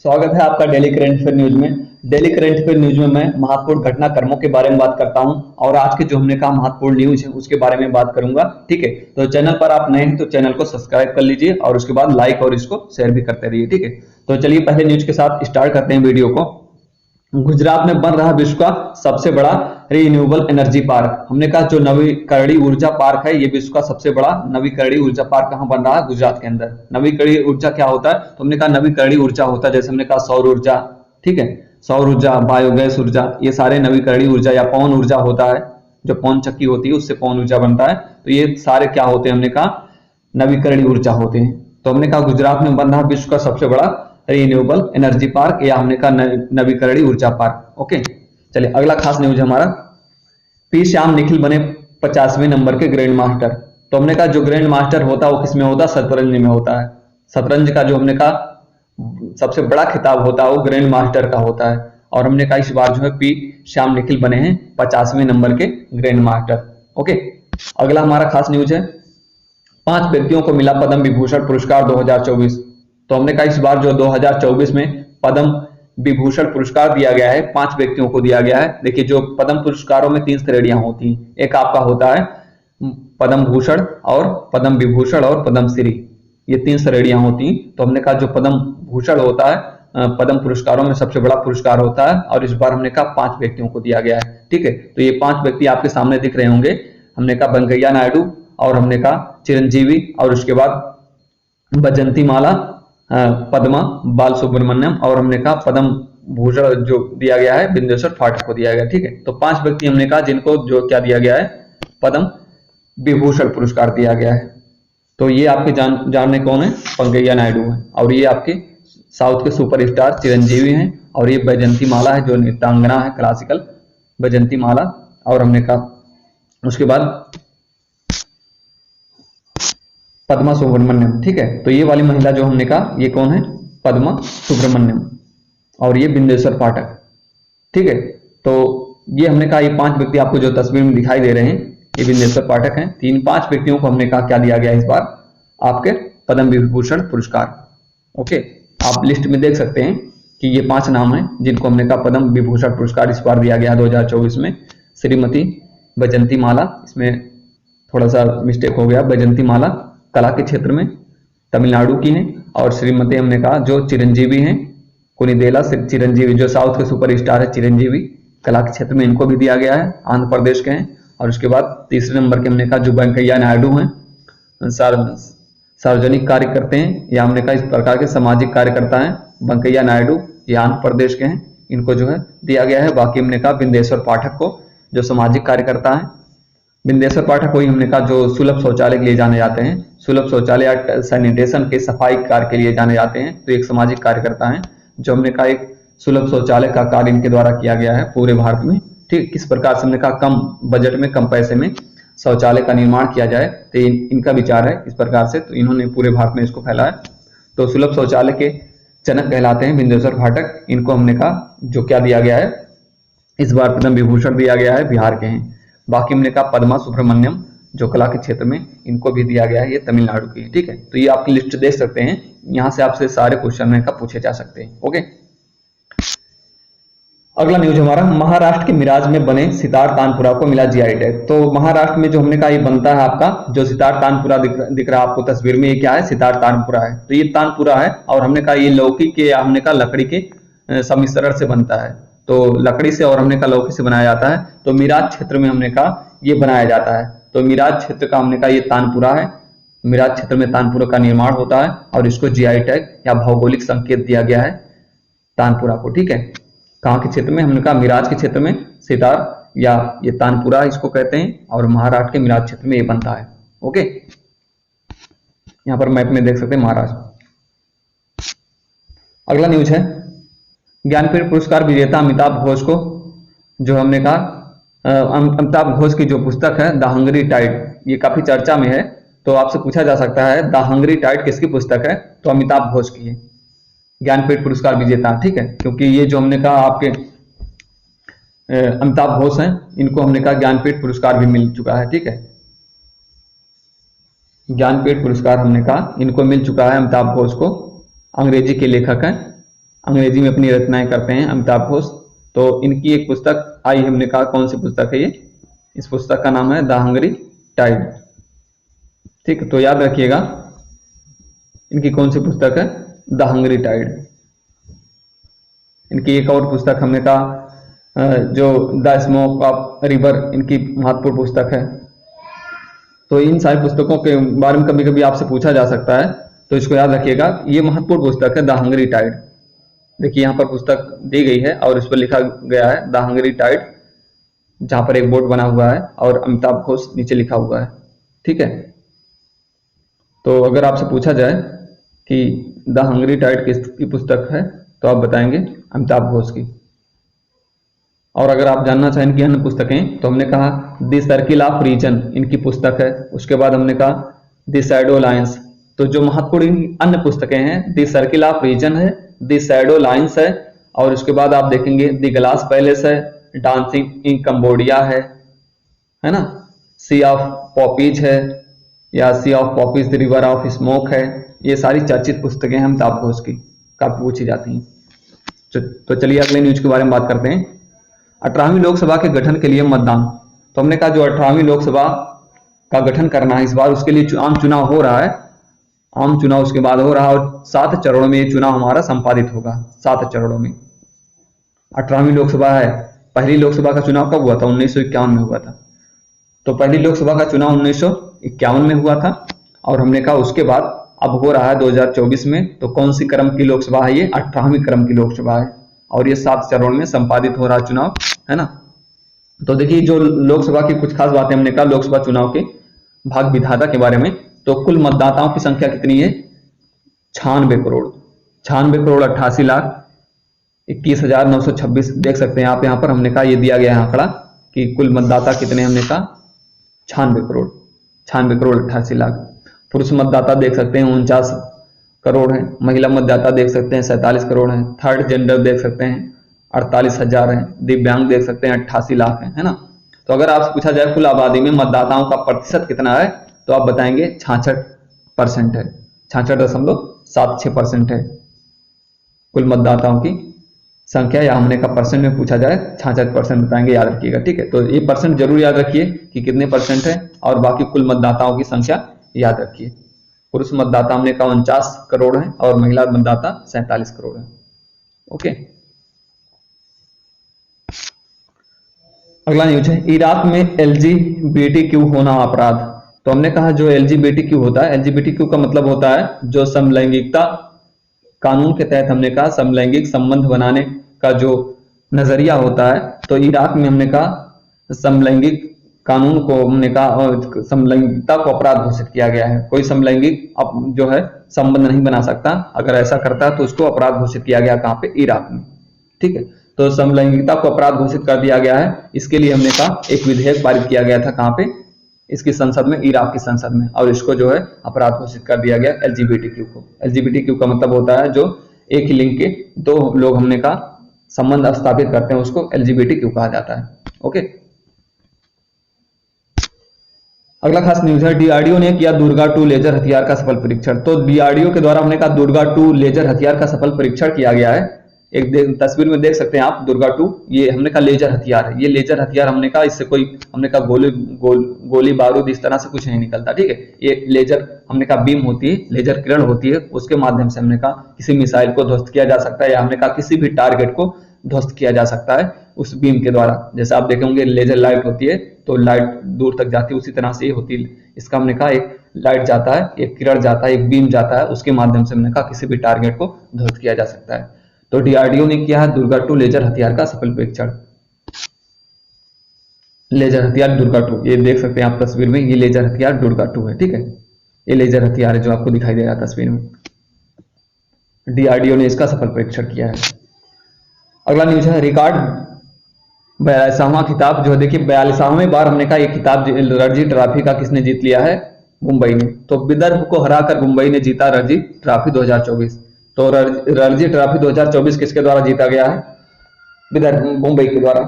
स्वागत है आपका डेली करंट अफेयर न्यूज में। डेली करंट अफेयर न्यूज में मैं महत्वपूर्ण घटनाक्रमों के बारे में बात करता हूं और आज के जो हमने कहा महत्वपूर्ण न्यूज है उसके बारे में बात करूंगा। ठीक है, तो चैनल पर आप नए हैं तो चैनल को सब्सक्राइब कर लीजिए और उसके बाद लाइक और इसको शेयर भी करते रहिए। ठीक है, तो चलिए पहले न्यूज के साथ स्टार्ट करते हैं वीडियो को। गुजरात में बन रहा विश्व का सबसे बड़ा रिन्यूएबल एनर्जी पार्क। हमने कहा जो नवीकरणीय ऊर्जा पार्क है, ये विश्व का सबसे बड़ा नवीकरणीय ऊर्जा पार्क कहां बन रहा है? गुजरात के अंदर। नवीकरणीय ऊर्जा क्या होता है? तो हमने कहा नवीकरणीय ऊर्जा होता है, जैसे हमने कहा सौर ऊर्जा, ठीक है, सौर ऊर्जा, बायोगैस ऊर्जा, ये सारे नवीकरणीय ऊर्जा, या पवन ऊर्जा होता है, जो पवन चक्की होती है उससे पवन ऊर्जा बनता है। तो ये सारे क्या होते हैं? हमने कहा नवीकरणीय ऊर्जा होते हैं। तो हमने कहा गुजरात में बन रहा विश्व का सबसे बड़ा रिन्यूएबल एनर्जी पार्क, या हमने कहा नवीकरणीय ऊर्जा पार्क। ओके, चलिए अगला खास न्यूज हमारा, पी श्याम निखिल बने 50वें नंबर के ग्रैंड मास्टर। तो हमने कहा जो ग्रैंड मास्टर होता है वो किसमें होता है? शतरंज में होता है। शतरंज का जो हमने कहा सबसे बड़ा खिताब होता है वो ग्रैंड मास्टर का होता है। और हमने कहा इस बार जो है पी श्याम निखिल बने हैं 50वें नंबर के ग्रैंड मास्टर। ओके, अगला हमारा खास न्यूज है, 5 व्यक्तियों को मिला पद्म विभूषण पुरस्कार 2024। तो हमने कहा इस बार जो 2024 में पद्म विभूषण पुरस्कार दिया गया है 5 व्यक्तियों को दिया गया है। देखिए जो पद्म पुरस्कारों में 3 श्रेणियां होती हैं, एक आपका होता है पद्म भूषण और पद्म विभूषण और पद्म श्री, ये 3 श्रेणियां होती हैं। तो हमने कहा जो पद्म भूषण होता है पद्म पुरस्कारों में सबसे बड़ा पुरस्कार होता है, और इस बार हमने कहा 5 व्यक्तियों को दिया गया है। ठीक है, तो ये 5 व्यक्ति आपके सामने दिख रहे होंगे। हमने कहा वेंकैया नायडू, और हमने कहा चिरंजीवी, और उसके बाद वैजंती माला, पद्मा बाल सुब्रमण्यम, और हमने कहा पद्म भूषण जो दिया गया है बिंदेश्वर पाठक को दिया गया। ठीक है, तो 5 व्यक्ति हमने कहा जिनको जो क्या दिया गया है? पद्म विभूषण पुरस्कार दिया गया है। तो ये आपके जानने कौन है? वेंकैया नायडू है, और ये आपके साउथ के सुपरस्टार चिरंजीवी हैं, और ये वैजंती माला है जो नृत्यांगना है क्लासिकल वैजंती माला, और हमने कहा उसके बाद पद्मा सुब्रमण्यम। ठीक है, तो ये वाली महिला जो हमने कहा ये कौन है? पद्मा सुब्रमण्यम, और ये बिंदेश्वर पाठक। ठीक है, तो ये हमने कहा ये 5 व्यक्ति आपको जो तस्वीर में दिखाई दे रहे हैं ये बिंदेश्वर पाठक हैं। 5 व्यक्तियों को हमने कहा क्या दिया गया इस बार? आपके पद्म विभूषण पुरस्कार। ओके, आप लिस्ट में देख सकते हैं कि ये 5 नाम हैं जिनको हमने कहा पद्म विभूषण पुरस्कार इस बार दिया गया 2024 में। श्रीमती वैजंती माला, इसमें थोड़ा सा मिस्टेक हो गया, वैजंती माला कला के क्षेत्र में तमिलनाडु की हैं, और श्रीमती हमने कहा जो चिरंजीवी हैं कुनिदेला चिरंजीवी, जो साउथ के सुपरस्टार है चिरंजीवी, कला के क्षेत्र में इनको भी दिया गया है, आंध्र प्रदेश के हैं। और उसके बाद तीसरे नंबर के हमने कहा जो वेंकैया नायडू हैं, सार्वजनिक कार्य करते हैं, या हमने कहा इस प्रकार के सामाजिक कार्यकर्ता हैं वेंकैया नायडू, ये आंध्र प्रदेश के हैं, इनको जो है दिया गया है। बाकी हमने कहा बिंदेश्वर पाठक को जो सामाजिक कार्यकर्ता है, बिंदेश्वर पाठक को ही हमने कहा जो सुलभ शौचालय के लिए जाने जाते हैं, सुलभ शौचालय या सैनिटेशन के सफाई कार्य के लिए जाने जाते हैं, तो एक सामाजिक कार्यकर्ता हैं जो हमने कहा एक सुलभ शौचालय का कार्य इनके द्वारा किया गया है पूरे भारत में। ठीक, किस प्रकार से हमने कहा कम बजट में कम पैसे में शौचालय का निर्माण किया जाए, तो इनका विचार है इस प्रकार से, तो इन्होंने पूरे भारत में इसको फैलाया। तो सुलभ शौचालय के जनक कहलाते हैं बिंदेश्वर पाठक, इनको हमने कहा जो क्या दिया गया है इस बार पद्म विभूषण दिया गया है, बिहार के हैं। बाकी हमने कहा पद्मा सुब्रमण्यम जो कला के क्षेत्र में, इनको भी दिया गया है, ये तमिलनाडु की। ठीक है, तो ये आपकी लिस्ट देख सकते हैं, यहां से आपसे सारे क्वेश्चन का पूछे जा सकते हैं। ओके, अगला न्यूज हमारा, महाराष्ट्र के मिराज में बने सितार तानपुरा को मिला जीआई टैग। तो महाराष्ट्र में जो हमने कहा ये बनता है आपका जो सितार तानपुरा दिख रहा है आपको तस्वीर में, ये क्या है? सितार तानपुरा है। तो ये तानपुरा है, और हमने कहा ये लौकी के, हमने कहा लकड़ी के सम्मिश्रण से बनता है, तो लकड़ी से और हमने कहा लौकी से बनाया जाता है। तो मिराज क्षेत्र में हमने कहा ये बनाया जाता है, तो मिराज क्षेत्र का हमने कहा ये तानपुरा है, मिराज क्षेत्र में तानपुरा का निर्माण होता है, और इसको जीआई टैग या भौगोलिक संकेत दिया गया है तानपुरा को। ठीक है, कहाँ के क्षेत्र में? हमने कहा मिराज के क्षेत्र में सितार या ये तानपुरा इसको कहते हैं, और महाराष्ट्र के मिराज क्षेत्र में ये बनता है। ओके, यहां पर मैप में देख सकते हैं महाराष्ट्र। अगला न्यूज है, ज्ञानपीठ पुरस्कार विजेता अमिताभ घोष को, जो हमने कहा अमिताभ घोष की जो पुस्तक है द हंग्री टाइड, ये काफी चर्चा में है। तो आपसे पूछा जा सकता है द हंग्री टाइड किसकी पुस्तक है? तो अमिताभ घोष की है, ज्ञानपीठ पुरस्कार विजेता। ठीक है, क्योंकि ये जो हमने कहा आपके अमिताभ घोष हैं, इनको हमने कहा ज्ञानपीठ पुरस्कार भी मिल चुका है। ठीक है, ज्ञानपीठ पुरस्कार हमने कहा इनको मिल चुका है अमिताभ घोष को, अंग्रेजी के लेखक हैं अंग्रेजी में अपनी रचनाएं करते हैं अमिताभ घोष। तो इनकी एक पुस्तक आई, हमने कहा कौन सी पुस्तक है ये, इस पुस्तक का नाम है द हंगरी टाइड। ठीक, तो याद रखिएगा इनकी कौन सी पुस्तक है, द हंगरी टाइड। इनकी एक और पुस्तक हमने कहा जो द स्मोक ऑफ रिवर, इनकी महत्वपूर्ण पुस्तक है। तो इन सारी पुस्तकों के बारे में कभी कभी आपसे पूछा जा सकता है, तो इसको याद रखिएगा, ये महत्वपूर्ण पुस्तक है द हंगरी टाइड। देखिए यहाँ पर पुस्तक दी गई है और इस पर लिखा गया है द हंगरी टाइड, जहां पर एक बोर्ड बना हुआ है और अमिताभ घोष नीचे लिखा हुआ है। ठीक है, तो अगर आपसे पूछा जाए कि द हंगरी टाइड किसकी पुस्तक है, तो आप बताएंगे अमिताभ घोष की। और अगर आप जानना चाहें इनकी अन्य पुस्तकें, तो हमने कहा द सर्किल ऑफ रीजन इनकी पुस्तक है। उसके बाद हमने कहा द शैडो लाइन्स। तो जो महत्वपूर्ण अन्य पुस्तकें हैं, द सर्किल ऑफ रीजन है, द शैडो लाइन्स है, और उसके बाद आप देखेंगे द ग्लास पैलेस है, डांसिंग इन कंबोडिया है ना, सी ऑफ पॉपीज है, या sea of poppies the river of smoke है। ये सारी चर्चित पुस्तकें हैं अमिताभ घोष की, काफी पूछी जाती हैं। तो चलिए अगले न्यूज के बारे में बात करते हैं। 18वीं लोकसभा के गठन के लिए मतदान। तो हमने कहा जो 18वीं लोकसभा का गठन करना है इस बार, उसके लिए आम चुनाव हो रहा है। आम चुनाव उसके बाद हो रहा है और 7 चरणों में ये चुनाव हमारा संपादित होगा, 7 चरणों में। 18वीं लोकसभा है। पहली लोकसभा का चुनाव कब हुआ था, 1951 में हुआ था। तो पहली लोकसभा का चुनाव 1951 में हुआ था, और हमने कहा उसके बाद अब हो रहा है 2024 में। तो कौन सी क्रम की लोकसभा है ये, 18वीं क्रम की लोकसभा है, और ये 7 चरणों में संपादित हो रहा चुनाव है ना। तो देखिए जो लोकसभा की कुछ खास बातें हमने कहा लोकसभा चुनाव के भाग विधाता के बारे में। तो कुल मतदाताओं की संख्या कितनी है, 96 करोड़, 96 करोड़ 88 लाख 21,926। देख सकते हैं आप यहाँ पर, हमने कहा ये दिया गया है आंकड़ा कि कुल मतदाता कितने, हमने कहा 96 करोड़, 96 करोड़ 88 लाख। पुरुष मतदाता देख सकते हैं 49 करोड़ है, महिला मतदाता देख सकते हैं 47 करोड़ है, थर्ड जेंडर देख सकते हैं 48,000 है, दिव्यांग देख सकते हैं 88 लाख है ना। तो अगर आपसे पूछा जाए कुल आबादी में मतदाताओं का प्रतिशत कितना है, तो आप बताएंगे 66% है, 66.76% है कुल मतदाताओं की संख्या, या हमने का परसेंट में पूछा जाए 66% बताएंगे, याद रखिएगा। ठीक है, तो ये परसेंट जरूर याद रखिए कि कितने परसेंट है, और बाकी कुल मतदाताओं की संख्या याद रखिए। पुरुष मतदाता हमने कहा 49 करोड़ है और महिला मतदाता 47 करोड़ है। ओके, अगला न्यूज है इराक में LGBTQ होना अपराध। तो हमने कहा जो LGBTQ होता है, LGBTQ का मतलब होता है जो समलैंगिकता कानून के तहत, हमने कहा समलैंगिक संबंध बनाने का जो नजरिया होता है। तो इराक में हमने कहा समलैंगिक कानून को हमने कहा समलैंगिकता को अपराध घोषित किया गया है। कोई समलैंगिक जो है संबंध नहीं बना सकता, अगर ऐसा करता है तो उसको अपराध घोषित किया गया, कहाँ पे, इराक में। ठीक है, तो समलैंगिकता को अपराध घोषित कर दिया गया है। इसके लिए हमने कहा एक विधेयक पारित किया गया था, कहाँ पे, इसकी संसद में, इराक की संसद में, और इसको जो है अपराध घोषित कर दिया गया LGBTQ को। LGBTQ का मतलब होता है जो एक ही लिंग के दो लोग हमने कहा संबंध स्थापित करते हैं, उसको LGBTQ कहा जाता है। ओके, अगला खास न्यूज है DRDO ने किया दुर्गा 2 लेजर हथियार का सफल परीक्षण। तो DRDO के द्वारा हमने कहा दुर्गा 2 लेजर हथियार का सफल परीक्षण किया गया है। एक तस्वीर में देख सकते हैं आप दुर्गा 2, ये हमने कहा लेजर हथियार है। ये लेजर हथियार हमने कहा इससे कोई, हमने कहा गोली बारूद इस तरह से कुछ नहीं निकलता। ठीक है, ये लेजर हमने कहा बीम होती है, लेजर किरण होती है, उसके माध्यम से हमने कहा किसी मिसाइल को ध्वस्त किया जा सकता है, या हमने कहा किसी भी टारगेट को ध्वस्त किया जा सकता है उस बीम के द्वारा। जैसे आप देखेंगे लेजर लाइट होती है तो लाइट दूर तक जाती है, उसी तरह से ये होती है। इसका हमने कहा एक लाइट जाता है, एक किरण जाता है, एक बीम जाता है, उसके माध्यम से हमने कहा किसी भी टारगेट को ध्वस्त किया जा सकता है। तो DRDO ने किया है दुर्गा 2 लेजर हथियार का सफल परीक्षण। लेजर हथियार दुर्गा 2, ये देख सकते हैं आप तस्वीर में, ये लेजर हथियार दुर्गा 2 है। ठीक है, ये लेजर हथियार है जो आपको दिखाई दे रहा है तस्वीर में। DRDO ने इसका सफल परीक्षण किया है। अगला न्यूज है रिकॉर्ड 42वां खिताब जो है, देखिए 42वें बार हमने कहा ये खिताब रणजी ट्रॉफी का किसने जीत लिया है, मुंबई ने। तो विदर्भ को हराकर मुंबई ने जीता रणजी ट्रॉफी 2024। तो रणजी ट्रॉफी 2024 किसके द्वारा जीता गया है, विदर्भ, मुंबई के द्वारा।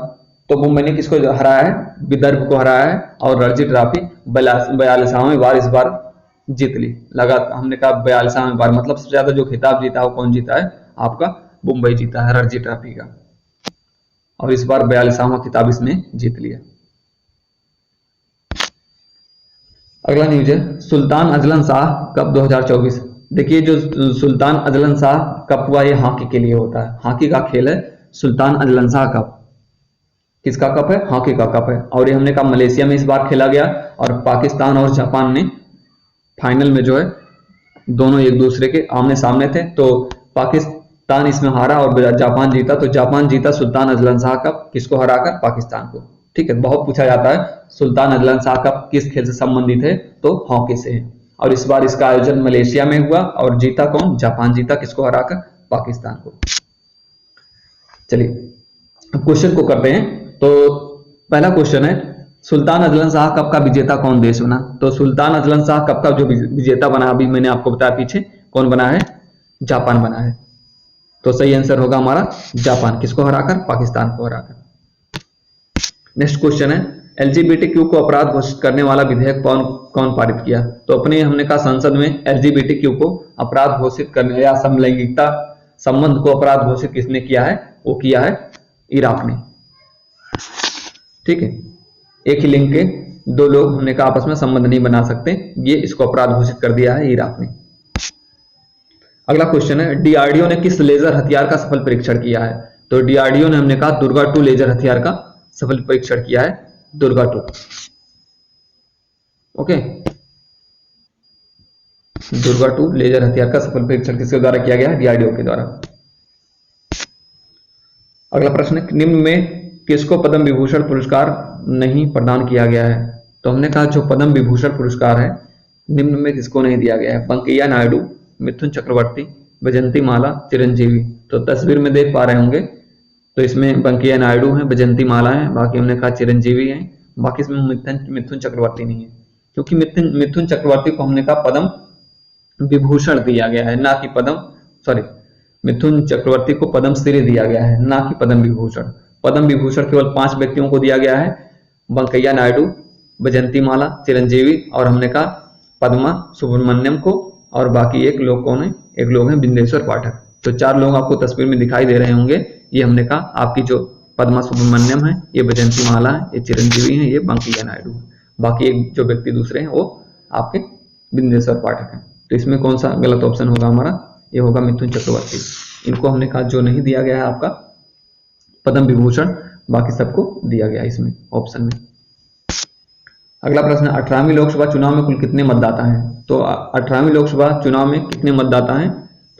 तो मुंबई ने किसको हराया है, विदर्भ को हराया है, और रणजी ट्रॉफी 42वें बार इस बार जीत ली। लगा हमने कहा 42वें बार, मतलब सबसे ज्यादा जो खिताब जीता है वो कौन जीता है, आपका मुंबई जीता है रणजी ट्रॉफी का, और इस बार 42वां खिताब इसने जीत लिया। अगला न्यूज है सुल्तान अजलन शाह कप 2024। देखिए जो सुल्तान अजलन शाह कप हुआ ये हॉकी के लिए होता है, हॉकी का खेल है सुल्तान अजलन शाह कप। किसका कप है? हॉकी का कप है। और ये हमने कहा मलेशिया में इस बार खेला गया, और पाकिस्तान और जापान ने फाइनल में जो है दोनों एक दूसरे के आमने सामने थे, तो पाकिस्तान इसमें हारा और जापान जीता। तो जापान जीता सुल्तान अजलन शाह कप, किसको हराकर? पाकिस्तान को। ठीक है, बहुत पूछा जाता है सुल्तान अजलन शाह कप किस खेल से संबंधित है, तो हॉकी से है। और इस बार इसका आयोजन मलेशिया में हुआ और जीता कौन? जापान जीता, किसको हराकर? पाकिस्तान को। चलिए अब क्वेश्चन को करते हैं। तो पहला क्वेश्चन है सुल्तान अजलन शाह कप का विजेता कौन देश बना? तो सुल्तान अजलन शाह कप का जो विजेता बना, अभी मैंने आपको बताया पीछे, कौन बना है? जापान बना है। तो सही आंसर होगा हमारा जापान, किसको हराकर? पाकिस्तान को हराकर। नेक्स्ट क्वेश्चन है एलजीबीटीक्यू को अपराध घोषित करने वाला विधेयक कौन पारित किया? तो अपने हमने कहा संसद में एलजीबीटीक्यू को अपराध घोषित करने या समलैंगिकता संबंध को अपराध घोषित किसने किया है? वो किया है इराक ने। ठीक है, एक ही लिंग के दो लोग हमने कहा आपस में संबंध नहीं बना सकते, ये इसको अपराध घोषित कर दिया है इराक ने। अगला क्वेश्चन है डीआरडीओ ने किस लेजर हथियार का सफल परीक्षण किया है? तो डीआरडीओ ने हमने कहा दुर्गा 2 लेजर हथियार का सफल परीक्षण किया है, दुर्गा 2। ओके, दुर्गा 2 लेजर हथियार का सफल परीक्षण किसके द्वारा किया गया है? डीआरडीओ के द्वारा। अगला प्रश्न है निम्न में किसको पद्म विभूषण पुरस्कार नहीं प्रदान किया गया है? तो हमने कहा जो पद्म विभूषण पुरस्कार है निम्न में किसको नहीं दिया गया है? वेंकैया नायडू, मिथुन चक्रवर्ती, वैजयंती माला, चिरंजीवी। तो तस्वीर में देख पा रहे होंगे, तो इसमें वेंकैया नायडू है, वैजयंती माला है, बाकी हमने कहा चिरंजीवी है, बाकी इसमें मिथुन चक्रवर्ती नहीं है, क्योंकि मिथुन चक्रवर्ती को हमने कहा पद्म विभूषण दिया गया है, ना कि मिथुन चक्रवर्ती को पद्म श्री दिया गया है, ना कि पद्म विभूषण। पद्म विभूषण केवल 5 व्यक्तियों को दिया गया है, वेंकैया नायडू, वैजयंती माला, चिरंजीवी, और हमने कहा पद्मा सुब्रमण्यम को, और बाकी एक लोग कौन है? एक लोग हैं बिंदेश्वर पाठक। तो 4 लोग आपको तस्वीर में दिखाई दे रहे होंगे, ये हमने कहा आपकी जो पद्मा सुब्रमण्यम है, ये वैजयंती माला है, ये चिरंजीवी है, ये वेंकैया नायडू है, बाकी एक जो व्यक्ति दूसरे हैं वो आपके बिंदेश्वर पाठक हैं। तो इसमें कौन सा गलत ऑप्शन होगा हमारा? ये होगा मिथुन चक्रवर्ती। इनको हमने कहा जो नहीं दिया गया है आपका पद्म विभूषण, बाकी सबको दिया गया है इसमें ऑप्शन में। अगला प्रश्न 18वीं लोकसभा चुनाव में कुल कितने मतदाता हैं? तो 18वीं लोकसभा चुनाव में कितने मतदाता हैं?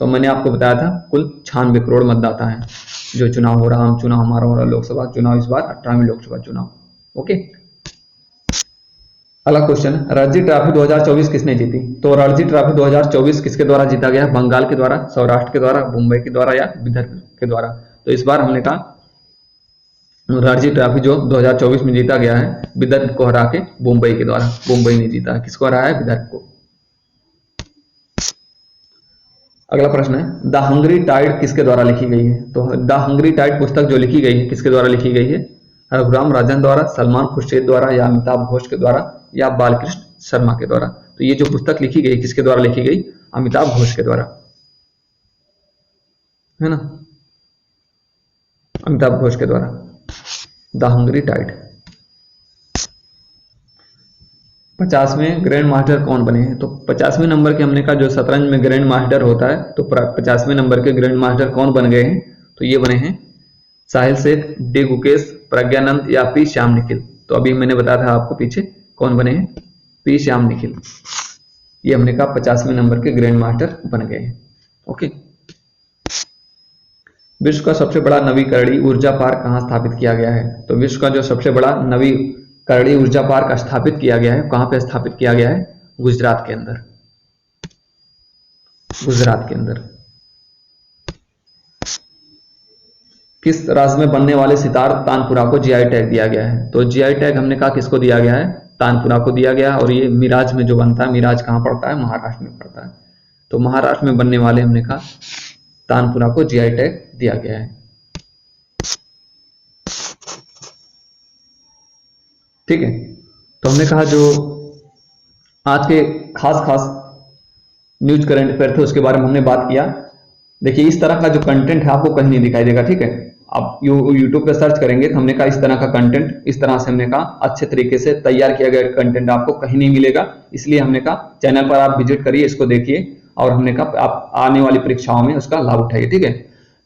तो मैंने आपको बताया था कुल 96 करोड़ मतदाता हैं जो चुनाव हो रहा, आम चुनाव हमारा हो रहा, लोकसभा चुनाव इस बार 18वीं लोकसभा चुनाव। ओके, अगला क्वेश्चन रणजी ट्रॉफी 2024 किसने जीती? तो रणजी ट्रॉफी 2024 किसके द्वारा जीता गया? बंगाल के द्वारा, सौराष्ट्र के द्वारा, मुंबई के द्वारा, या विदर्भ के द्वारा? तो इस बार हमने कहा रणजी ट्रॉफी जो 2024 में जीता गया है विदर्भ को हरा के मुंबई के द्वारा। मुंबई ने जीता है, किसको हराया है? विदर्भ को। अगला प्रश्न है द हंग्री टाइड किसके द्वारा लिखी गई है? तो द हंग्री टाइड पुस्तक जो लिखी गई है किसके द्वारा लिखी गई है? रघुराम राजन द्वारा, सलमान खुर्शीद द्वारा, या अमिताभ घोष के द्वारा, या बालकृष्ण शर्मा के द्वारा? तो ये जो पुस्तक लिखी गई किसके द्वारा लिखी गई? अमिताभ घोष के द्वारा, है ना, अमिताभ घोष के द्वारा द हंग्री टाइड। 50वें ग्रैंड मास्टर कौन बने हैं? तो 50वें नंबर के हमने कहा जो शतरंज में ग्रैंड मास्टर होता है, तो 50वें नंबर के ग्रैंड मास्टर कौन बन गए हैं? तो ये बने हैं साहिल शेख, डी गुकेश, प्रज्ञानंद, या पी श्याम निखिल। तो अभी मैंने बताया था आपको पीछे कौन बने हैं? पी श्याम निखिल। ये हमने कहा 50वें नंबर के ग्रैंड मास्टर बन गए हैं। ओके, विश्व का सबसे बड़ा नवीकरणीय ऊर्जा पार्क कहां स्थापित किया गया है? तो विश्व का जो सबसे बड़ा नवीकरणीय ऊर्जा पार्क स्थापित किया गया है, कहां पे स्थापित किया गया है? गुजरात के अंदर। गुजरात के अंदर। किस राज्य में बनने वाले सितार तानपुरा को जीआई टैग दिया गया है? तो जीआई टैग हमने कहा किसको दिया गया है? तानपुरा को दिया गया है। और ये मिराज में जो बनता है, मिराज कहां पड़ता है? महाराष्ट्र में पड़ता है। तो महाराष्ट्र में बनने वाले हमने कहा तानपुरा को जीआई टैग दिया गया है। ठीक है, तो हमने कहा जो आज के खास न्यूज करंट अफेयर थे उसके बारे में हमने बात किया। देखिए इस तरह का जो कंटेंट है आपको कहीं नहीं दिखाई देगा, ठीक है। आप यूट्यूब पे सर्च करेंगे तो हमने कहा इस तरह का कंटेंट, इस तरह से हमने कहा अच्छे तरीके से तैयार किया गया कंटेंट आपको कहीं नहीं मिलेगा। इसलिए हमने कहा चैनल पर आप विजिट करिए, इसको देखिए, और हमने कहा आप आने वाली परीक्षाओं में उसका लाभ उठाइए, ठीक है।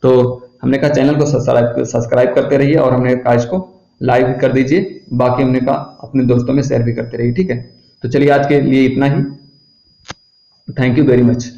तो हमने कहा चैनल को सब्सक्राइब करते रहिए, और हमने कहा इसको लाइक भी कर दीजिए, बाकी हमने कहा अपने दोस्तों में शेयर भी करते रहिए, ठीक है। तो चलिए आज के लिए इतना ही। Thank you very much.